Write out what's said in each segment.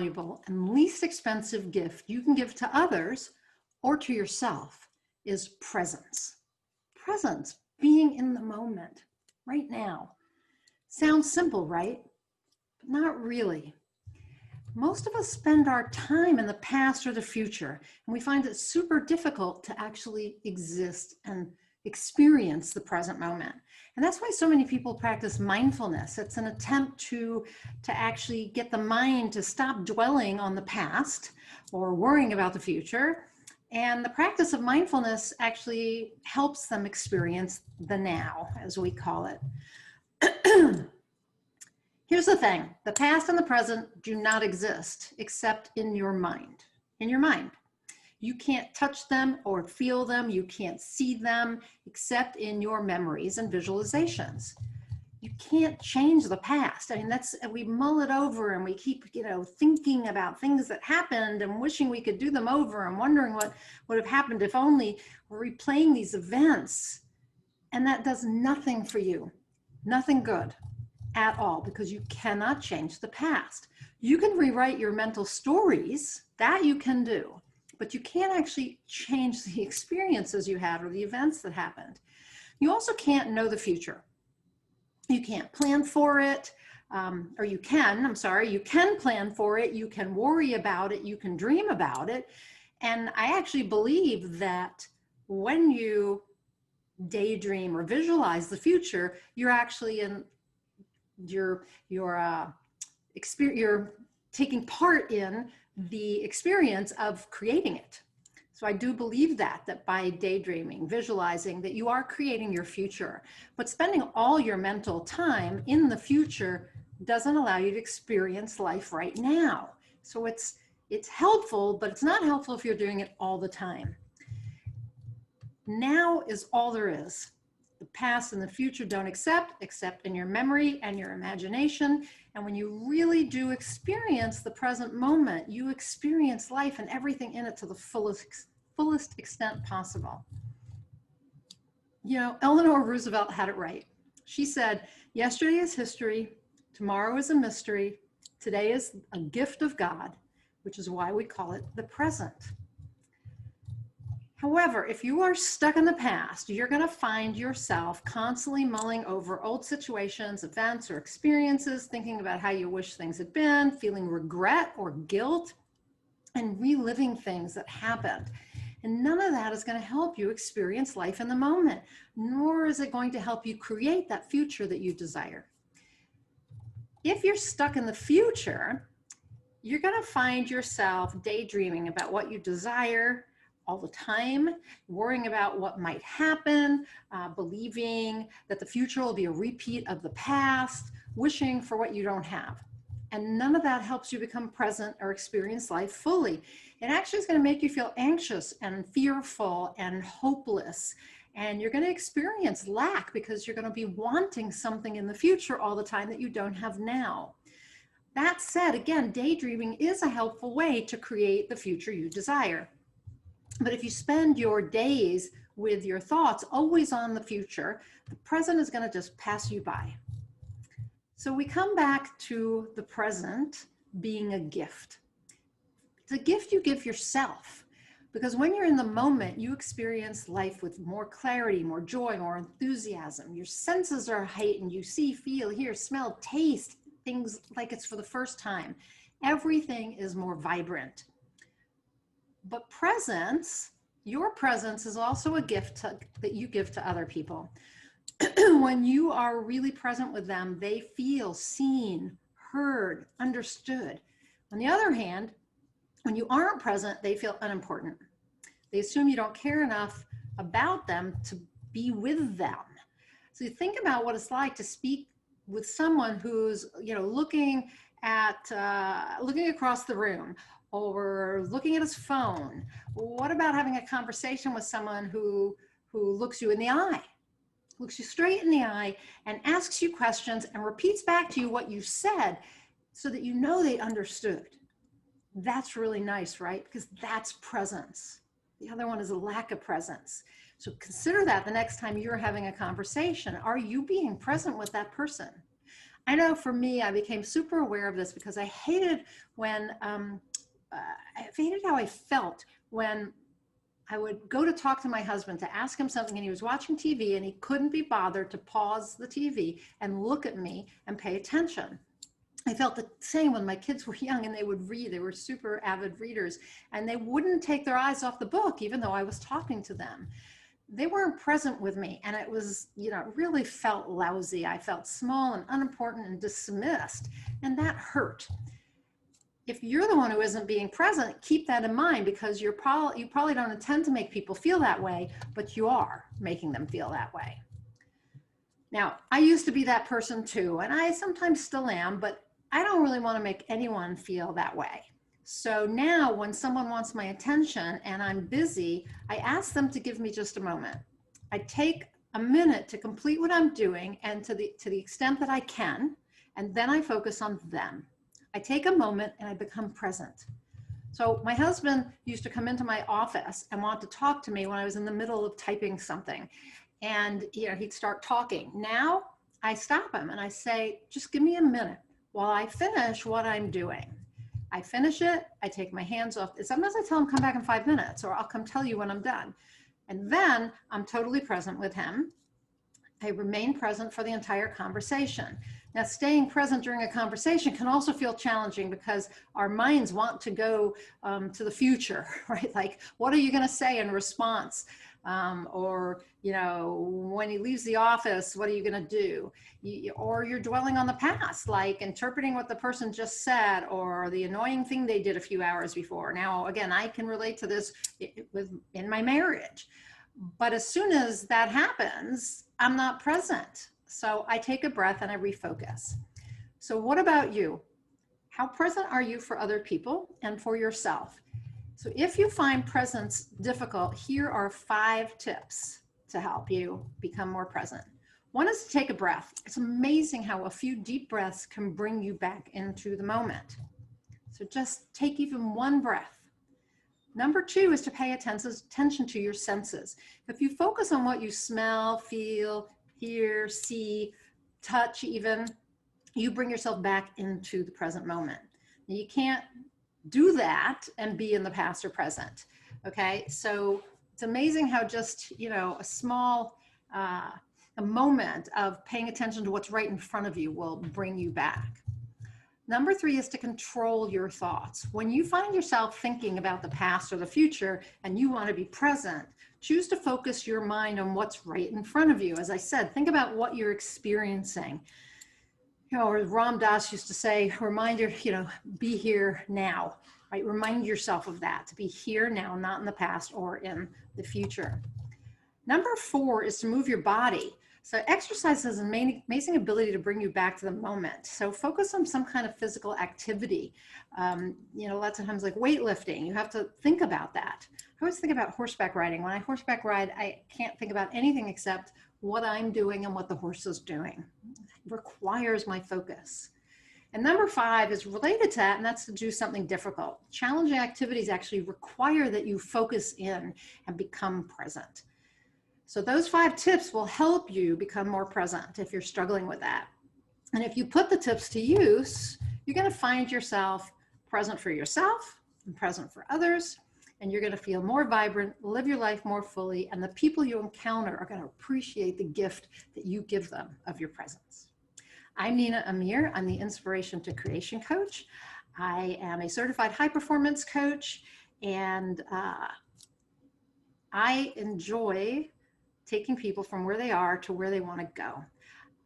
valuable and least expensive gift you can give to others or to yourself is presence. Presence, being in the moment, right now. Sounds simple, right? But not really. Most of us spend our time in the past or the future, and we find it super difficult to actually exist and experience the present moment. And that's why so many people practice mindfulness. It's an attempt to actually get the mind to stop dwelling on the past or worrying about the future. And the practice of mindfulness actually helps them experience the now, as we call it. Here's the thing, the past and the present do not exist except in your mind. In your mind. You can't touch them or feel them. You can't see them except in your memories and visualizations. You can't change the past. I mean, we mull it over and we keep, thinking about things that happened and wishing we could do them over and wondering what would have happened if only. We're replaying these events, and that does nothing for you, nothing good at all, because you cannot change the past. You can rewrite your mental stories, that you can do, but you can't actually change the experiences you had or the events that happened. You also can't know the future. You can't plan for it, you can plan for it, you can worry about it, you can dream about it. And I actually believe that when you daydream or visualize the future, you're actually you're taking part in the experience of creating it. So I do believe that by daydreaming, visualizing, that you are creating your future. But spending all your mental time in the future doesn't allow you to experience life right now. So it's helpful, but it's not helpful if you're doing it all the time. Now is all there is. The past and the future don't except in your memory and your imagination. And when you really do experience the present moment, you experience life and everything in it to the fullest extent possible. Eleanor Roosevelt had it right. She said, yesterday is history, tomorrow is a mystery, today is a gift of God, which is why we call it the present. However, if you are stuck in the past, you're going to find yourself constantly mulling over old situations, events, or experiences, thinking about how you wish things had been, feeling regret or guilt, and reliving things that happened. And none of that is going to help you experience life in the moment, nor is it going to help you create that future that you desire. If you're stuck in the future, you're going to find yourself daydreaming about what you desire all the time, worrying about what might happen, believing that the future will be a repeat of the past, wishing for what you don't have. And none of that helps you become present or experience life fully. It actually is going to make you feel anxious and fearful and hopeless. And you're going to experience lack because you're going to be wanting something in the future all the time that you don't have now. That said, again, daydreaming is a helpful way to create the future you desire. But if you spend your days with your thoughts always on the future, the present is going to just pass you by. So we come back to the present being a gift. It's a gift you give yourself, because when you're in the moment, you experience life with more clarity, more joy, more enthusiasm. Your senses are heightened. You see, feel, hear, smell, taste things like it's for the first time. Everything is more vibrant. But presence, your presence is also a gift that you give to other people. When you are really present with them, they feel seen, heard, understood. On the other hand, when you aren't present, they feel unimportant. They assume you don't care enough about them to be with them. So you think about what it's like to speak with someone who's, looking across the room, or looking at his phone. What about having a conversation with someone who looks you in the eye, looks you straight in the eye and asks you questions and repeats back to you what you said so that you know they understood? That's really nice, right? Because that's presence. The other one is a lack of presence. So consider that the next time you're having a conversation. Are you being present with that person? I know for me, I became super aware of this because I hated when, I hated how I felt when I would go to talk to my husband to ask him something and he was watching TV and he couldn't be bothered to pause the TV and look at me and pay attention. I felt the same when my kids were young and they would read. They were super avid readers and they wouldn't take their eyes off the book, even though I was talking to them. They weren't present with me. And it was, it really felt lousy. I felt small and unimportant and dismissed. And that hurt. If you're the one who isn't being present, keep that in mind, because you probably don't intend to make people feel that way, but you are making them feel that way. Now, I used to be that person too, and I sometimes still am, but I don't really want to make anyone feel that way. So now when someone wants my attention and I'm busy, I ask them to give me just a moment. I take a minute to complete what I'm doing, and to the extent that I can, and then I focus on them. I take a moment and I become present. So my husband used to come into my office and want to talk to me when I was in the middle of typing something. And he'd start talking. Now I stop him and I say, just give me a minute while I finish what I'm doing. I finish it, I take my hands off. Sometimes I tell him come back in 5 minutes, or I'll come tell you when I'm done. And then I'm totally present with him. I remain present for the entire conversation. Now, staying present during a conversation can also feel challenging because our minds want to go to the future, right? Like, what are you going to say in response? Or, when he leaves the office, what are you going to do? Or you're dwelling on the past, like interpreting what the person just said, or the annoying thing they did a few hours before. Now, again, I can relate to this in my marriage. But as soon as that happens, I'm not present. So I take a breath and I refocus. So what about you? How present are you for other people and for yourself? So if you find presence difficult, here are 5 tips to help you become more present. One is to take a breath. It's amazing how a few deep breaths can bring you back into the moment. So just take even one breath. Number 2 is to pay attention to your senses. If you focus on what you smell, feel, hear, see, touch even, you bring yourself back into the present moment. Now, you can't do that and be in the past or present, okay? So it's amazing how just, a small a moment of paying attention to what's right in front of you will bring you back. Number 3 is to control your thoughts. When you find yourself thinking about the past or the future and you want to be present, choose to focus your mind on what's right in front of you. As I said, think about what you're experiencing. Or Ram Dass used to say, be here now, right? Remind yourself of that, to be here now, not in the past or in the future. Number 4 is to move your body. So exercise has an amazing ability to bring you back to the moment. So focus on some kind of physical activity. Lots of times like weightlifting, you have to think about that. I always think about horseback riding. When I horseback ride, I can't think about anything except what I'm doing and what the horse is doing. It requires my focus. And number 5 is related to that, and that's to do something difficult. Challenging activities actually require that you focus in and become present. So those 5 tips will help you become more present if you're struggling with that. And if you put the tips to use, you're going to find yourself present for yourself and present for others, and you're going to feel more vibrant, live your life more fully, and the people you encounter are going to appreciate the gift that you give them of your presence. I'm Nina Amir. I'm the Inspiration to Creation Coach. I am a certified high performance coach, and I enjoy taking people from where they are to where they want to go.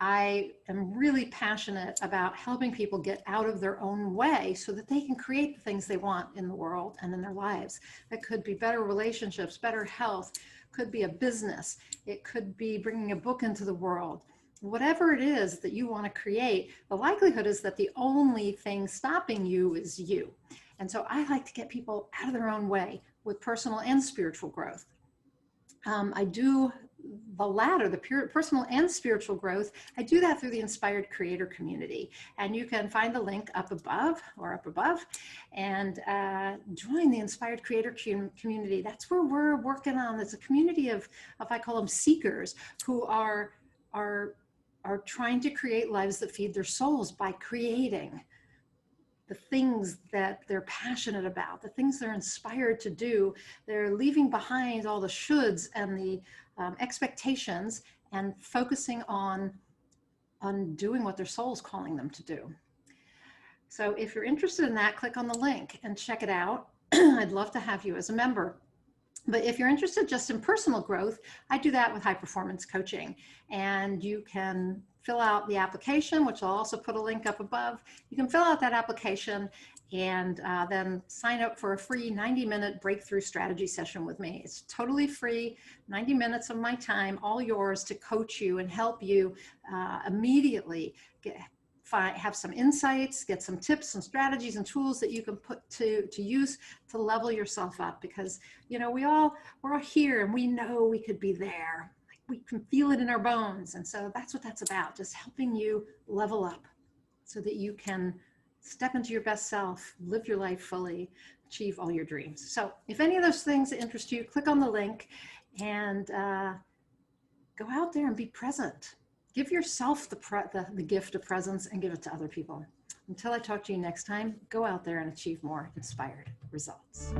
I am really passionate about helping people get out of their own way so that they can create the things they want in the world and in their lives. That could be better relationships, better health, could be a business, it could be bringing a book into the world. Whatever it is that you want to create, the likelihood is that the only thing stopping you is you. And so I like to get people out of their own way with personal and spiritual growth. I do the latter, the pure personal and spiritual growth. I do that through the Inspired Creator community. And you can find the link up above and join the Inspired Creator community. That's where we're working on. It's a community of I call them seekers, who are are trying to create lives that feed their souls by creating the things that they're passionate about, the things they're inspired to do. They're leaving behind all the shoulds and the expectations and focusing on doing what their soul's calling them to do. So if you're interested in that, click on the link and check it out. I'd love to have you as a member. But if you're interested just in personal growth, I do that with high performance coaching. And you can fill out the application, which I'll also put a link up above. You can fill out that application and then sign up for a free 90-minute breakthrough strategy session with me. It's totally free, 90 minutes of my time, all yours, to coach you and help you immediately have some insights, get some tips and strategies and tools that you can put to use to level yourself up. Because, you know, we're all here and we know we could be there. Like, we can feel it in our bones. And so that's what that's about, just helping you level up so that you can step into your best self, live your life fully, achieve all your dreams. So if any of those things interest you, click on the link and go out there and be present. Give yourself the gift of presence and give it to other people. Until I talk to you next time, go out there and achieve more inspired results.